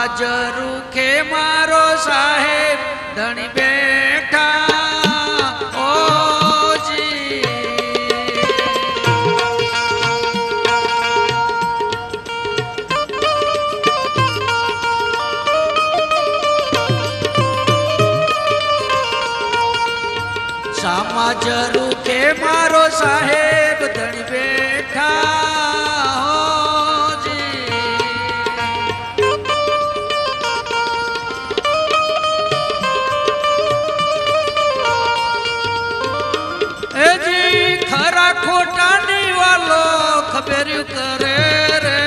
સમાજ રૂખે મારો સાહેબ ધણી બેઠા ઓજી સમાજ રૂખે મારો સાહેબ ધણી બેઠા ખરા ખોટા ની વાલો ખબર કરે રે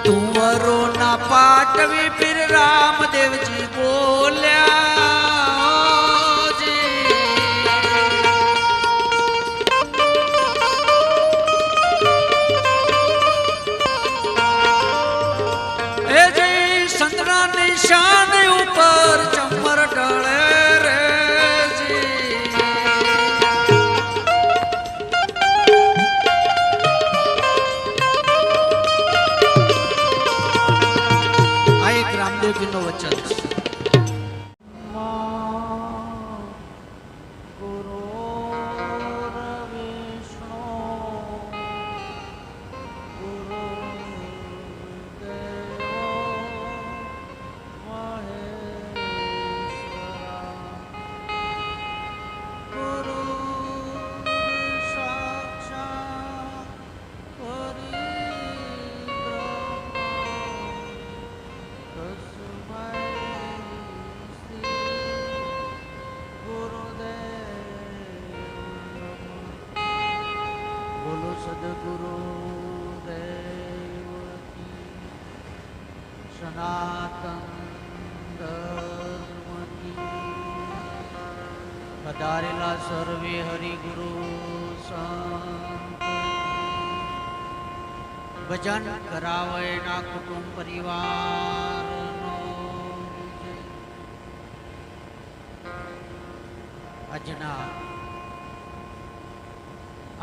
તુંવરો ના પાટવી પીર રામદેવજી બોલ્યા નિશાન ઉપર ચમર ઢળે રે આ એક રામદેવજી નો વચન છે. સદગુરુ દેવ સનાતન ધર્મની પધારેલા સર્વે હરિગુરુ સંત ભજન કરાવે ના કુટુંબ પરિવાર આજના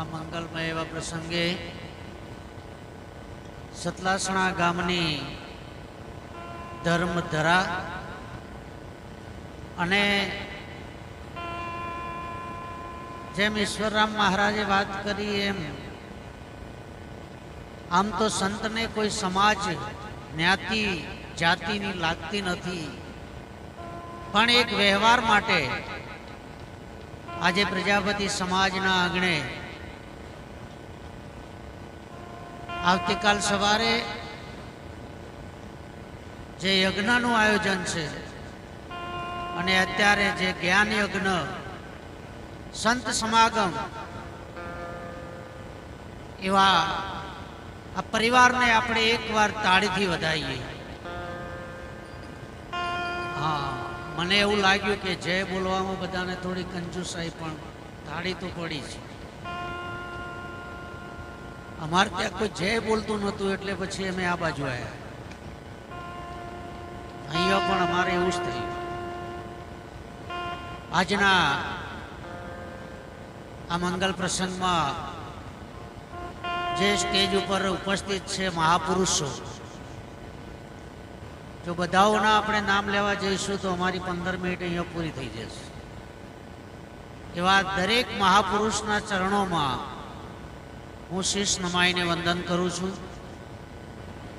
આ મંગલમય એવા પ્રસંગે સતલાસણા ગામની ધર્મધરા અને જેમ ઈશ્વરરામ મહારાજે વાત કરી એમ આમ તો સંતને કોઈ સમાજ જ્ઞાતિ જાતિની લાગતી નથી, પણ એક વ્યવહાર માટે આજે પ્રજાપતિ સમાજના આંગણે આવતીકાલ સવારે જે યજ્ઞનું આયોજન છે અને અત્યારે જે જ્ઞાન યજ્ઞ સંત સમાગમ એવા આ પરિવારને આપણે એકવાર તાળીથી વધાવીએ. હા, મને એવું લાગ્યું કે જય બોલવામાં બધાને થોડી કંજુસાઈ, પણ તાળી તો પડી છે. અમારે ત્યાં કોઈ જય બોલતું નહોતું એટલે પછી અમે આ બાજુ આવ્યા. અહીંયા પણ અમારે એવું જ થયું. આજના આ મંગલ પ્રસંગમાં જે સ્ટેજ ઉપર ઉપસ્થિત છે મહાપુરુષો, જો બધાઓના આપણે નામ લેવા જઈશું તો અમારી 15 મિનિટ અહીંયા પૂરી થઈ જશે. એવા દરેક મહાપુરુષના ચરણોમાં હું શીશ નમાઈને વંદન કરું છું.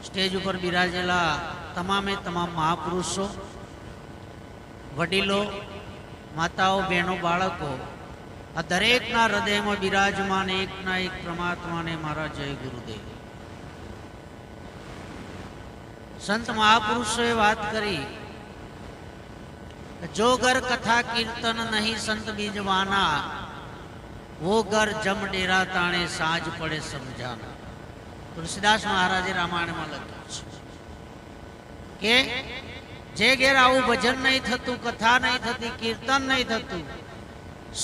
સ્ટેજ ઉપર બિરાજેલા તમામે તમામ મહાપુરુષો, વડીલો, માતાઓ, બહેનો, બાળકો, આ દરેકના હૃદયમાં બિરાજમાન એકના એક પરમાત્માને મારા જય ગુરુદેવ. સંત મહાપુરુષોએ વાત કરી, જો ઘર કથા કીર્તન નહીં સંત બીજવાના, वो घर जम डेरा ताणे साँझ पड़े समझाना. तुलसीदास महाराजे रामायण में लख्યું છે કે જે ઘેર આવું ભજન નહીં થતું, કથા નહીં થતી, કીર્તન નહીં થતું,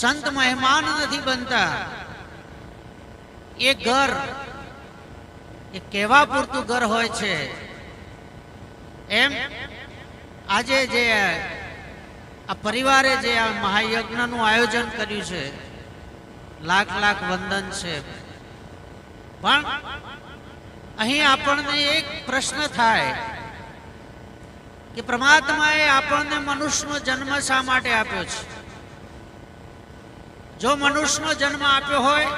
સંત મહેમાન નથી બનતા, એ ઘર એ કેવા પૂરતું ઘર હોય છે. એમ આજે જે આ પરિવારે જે આ મહાયજ્ઞનું આયોજન કર્યું છે લાખ લાખ વંદન છે. પણ અહીં આપણને એક પ્રશ્ન થાય કે પરમાત્માએ આપણને મનુષ્યનો જન્મ શા માટે આપ્યો છે? જો મનુષ્યનો જન્મ આપ્યો હોય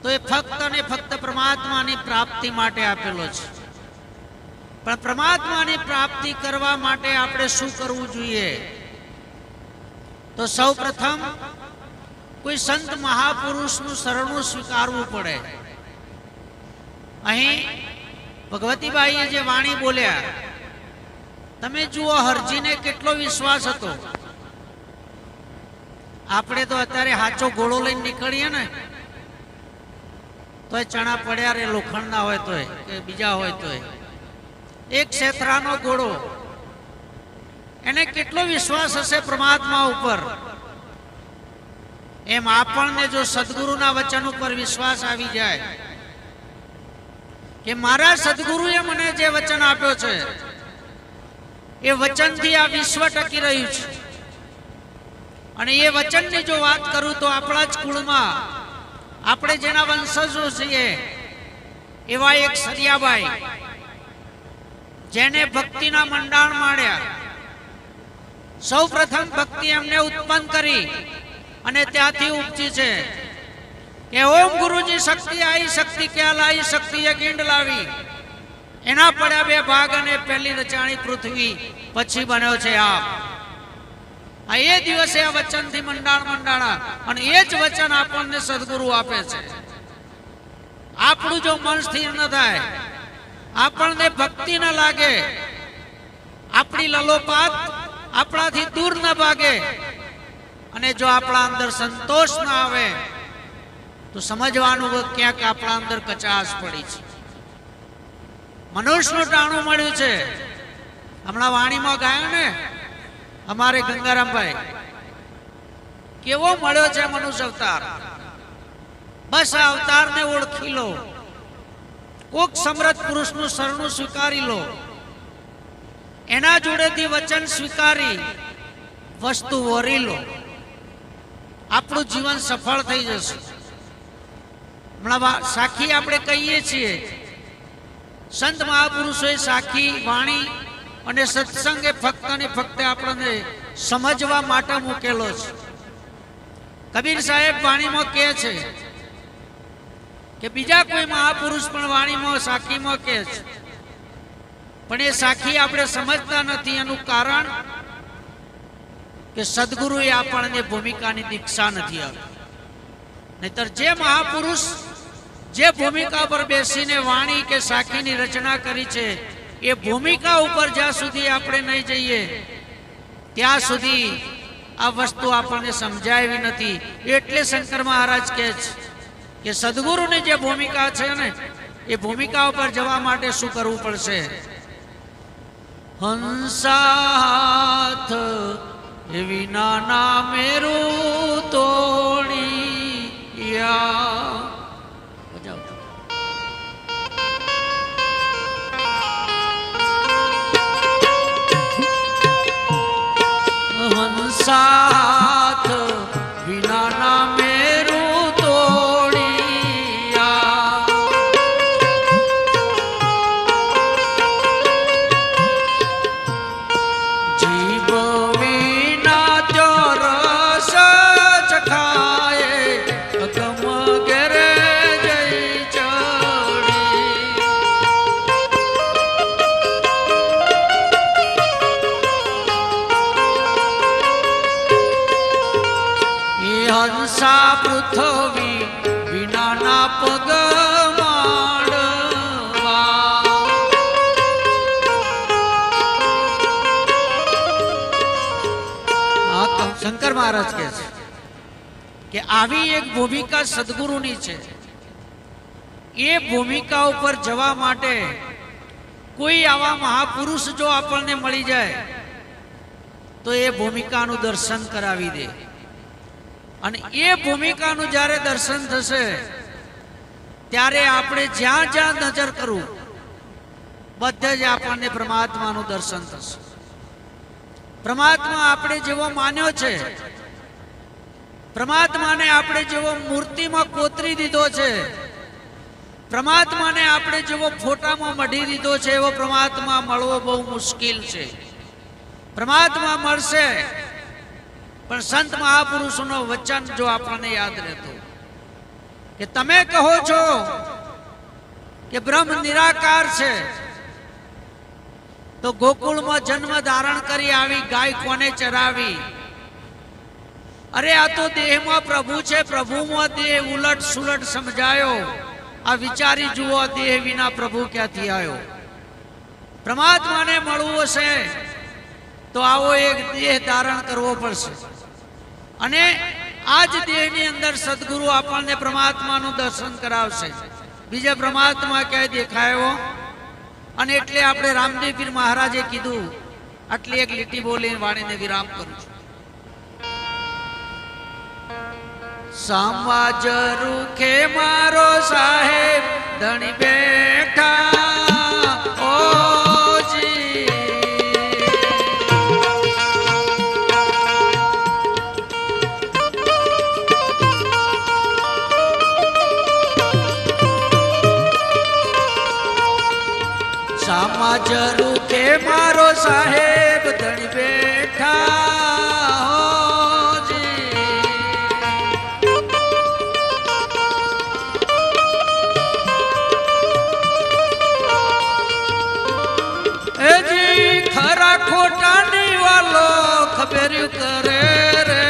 તો એ ફક્ત અને ફક્ત પરમાત્માની પ્રાપ્તિ માટે આપેલો છે. પણ પરમાત્માની પ્રાપ્તિ કરવા માટે આપણે શું કરવું જોઈએ? તો સૌ પ્રથમ કોઈ સંત મહાપુરુષનું શરણું સ્વીકારવું પડે. અહીં ભગવતીબાઈએ જે વાણી બોલ્યા, તમે જુઓ હરજીને કેટલો વિશ્વાસ હતો. આપણે તો અત્યારે હાચો ઘોડો લઈને નીકળીએ ને તો ચણા પડ્યા રે, લોખંડના હોય તોય કે બીજા હોય તોય, એક ક્ષેત્રાનો ઘોડો, એને કેટલો વિશ્વાસ હશે પરમાત્મા ઉપર. એમ આપણને જો સદગુરુના વચન ઉપર વિશ્વાસ આવી જાય કે મારા સદગુરુએ મને જે વચન આપ્યો છે એ વચનથી આ વિશ્વ ટકી રહ્યું છે. અને એ વચનની જો વાત કરું તો આપણા જ કુળમાં આપણે જેના વંશજો છીએ એવા એક સરિયાબાઈ, જેને ભક્તિના મંડાણ માંડ્યા. સૌ પ્રથમ ભક્તિ એમને ઉત્પન્ન કરી અને ત્યાંથી ઉપજી છે કે ઓમ ગુરુજી શક્તિ આઈ, શક્તિ ક્યાં લાવી, શક્તિએ ગીંડ લાવી. એના પડ્યા બે ભાગ અને પહેલી રચાણી પૃથ્વી, પછી બન્યો છે આપ. આ એ દિવસે આ વચનથી મંડાણા અને એ જ વચન આપણને સદગુરુ આપે છે. આપણું જો મન સ્થિર ન થાય, આપણને ભક્તિ ન લાગે, આપણી લલોપાત આપણાથી દૂર ન ભાગે અને જો આપણા અંદર સંતોષ ન આવે તો સમજવાનું ક્યાંક આપણા અંદર કચાશ પડી છે. મનુષ્યનું ટાણું મળ્યું છે. હમણાં વાણીમાં ગાયું ને અમારે ગંગારામભાઈ, કેવો મળ્યો છે મનુષ્ય અવતાર. બસ આ અવતારને ઓળખી લો, કોક સમર્થ પુરુષનું શરણું સ્વીકારી લો, એના જોડેથી વચન સ્વીકારી વસ્તુ વરી લો, આપણું જીવન સફળ થઈ જશે. હમણાં સાખી આપણે કહીએ છીએ, સંત મહાપુરુષોએ સાખી વાણી અને સત્સંગ એ ફક્ત ને ફક્ત આપણને સમજવા માટે મૂકેલો છે. કબીર સાહેબ વાણીમાં કહે છે કે બીજા કોઈ મહાપુરુષ પણ વાણીમાં સાખીમાં કહે છે, પણ એ સાખી આપણે સમજતા નથી. એનું કારણ કે સદગુરુએ આપણને ભૂમિકાની દીક્ષા નથી આપી. નહીતર જે મહાપુરુષ જે ભૂમિકા પર બેસીને વાણી કે સાખીની રચના કરી છે એ ભૂમિકા ઉપર જ્યાં સુધી આપણે નહીં જઈએ ત્યાં સુધી આ વસ્તુ આપણને સમજાવી નથી. એટલે શંકર મહારાજ કહે છે કે સદગુરુની જે ભૂમિકા છે ને એ ભૂમિકા ઉપર જવા માટે શું કરવું પડશે? હંસાથ વિના ના મેરું તોડિયા. હંસાથ વિના ના મેરું તોડિયા. જીવ વિના ત્યો રસ ચખાય, અગમ ઘેરે જઈ ચડી. હંસા પૃથ્વી વિનાના પગ માંડવા. શંકર મહારાજ કહે છે કે આવી એક ભૂમિકા સદગુરુની છે. એ ભૂમિકા ઉપર જવા માટે કોઈ આવા મહાપુરુષ જો આપણને મળી જાય તો એ ભૂમિકાનું દર્શન કરાવી દે. અને એ ભૂમિકાનું જ્યારે દર્શન થશે ત્યારે આપણે જ્યાં જ્યાં નજર કરું બધે જ આપણને પરમાત્માનું દર્શન થશે. પરમાત્મા આપણે જેવો માન્યો છે પરમાત્માને આપણે જેવો મૂર્તિમાં કોતરી દીધો છે, પરમાત્માને આપણે જેવો ફોટામાં મઢી દીધો છે, એવો પરમાત્મા મળવો બહુ મુશ્કેલ છે. પરમાત્મા મળશે પણ સંત મહાપુરુષોનો વચન જો આપણને યાદ રહેતો કે તમે કહો છો કે બ્રહ્મ નિરાકાર છે, તો ગોકુળમાં જન્મ ધારણ કરી આવી ગાય કોને ચરાવી? અરે આ તો દેહમાં પ્રભુ છે, પ્રભુમાં દેહ ઉલટ સુલટ સમજાયો. આ વિચારી જુઓ, દેહ વિના પ્રભુ ક્યાંથી આવ્યો? પરમાત્માને મળવું હશે તો આવો એક દેહ ધારણ કરવો પડશે, અને આ જ દેહની અંદર સદગુરુ આપણને પરમાત્માનું દર્શન કરાવશે. બીજા પરમાત્મા ક્યાંય દેખાયો? અને એટલે આપણે રામદેવ પીર મહારાજે કીધું, આટલી એક લીટી બોલીને વાણીને વિરામ કરું છું. સમાજ રૂખે મારો સાહેબ ધણી બેઠા ઓજી, સમાજ રૂખે મારો સાહેબ ધણી બેઠા ખોટાની વાલો ખબર્યું કરે રે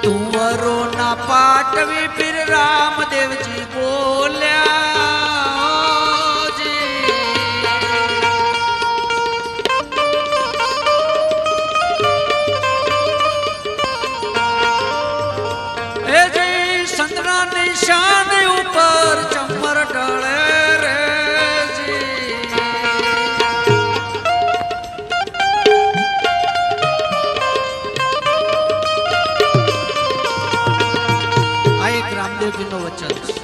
તુંવરો ના પાટવી પીર રામદેવજી બોલ્યા નિશાન ઉપર ચમર ઢળે રે આ એક રામદેવજીનું વચન છે.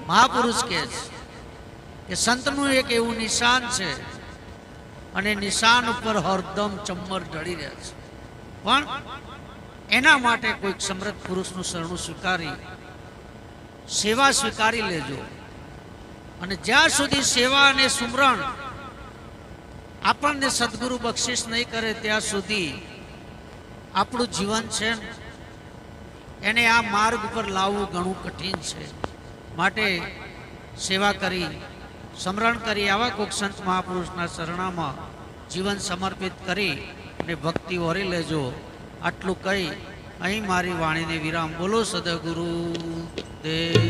મહાપુરુષ કહે છે કે સંતનું એક એવું નિશાન છે, અને નિશાન ઉપર હરદમ ચમર ઢળી રહ્યા છે. પણ એના માટે કોઈક સમૃદ્ધ પુરુષનું શરણું સ્વીકારી સેવા સ્વીકારી લેજો. અને જ્યાં સુધી સેવા અને સુમરણ આપણને સદગુરુ બક્ષિસ નહીં કરે ત્યાં સુધી આપણું જીવન છે એને આ માર્ગ પર લાવવું ઘણું કઠિન છે. માટે સેવા કરી, સમરણ કરી આવા કોઈક સંત મહાપુરુષના શરણામાં જીવન સમર્પિત કરી અને ભક્તિ ઓરી લેજો. આટલું કહી અહીં મારી વાણીને વિરામ. બોલો સદગુરુ દેવ.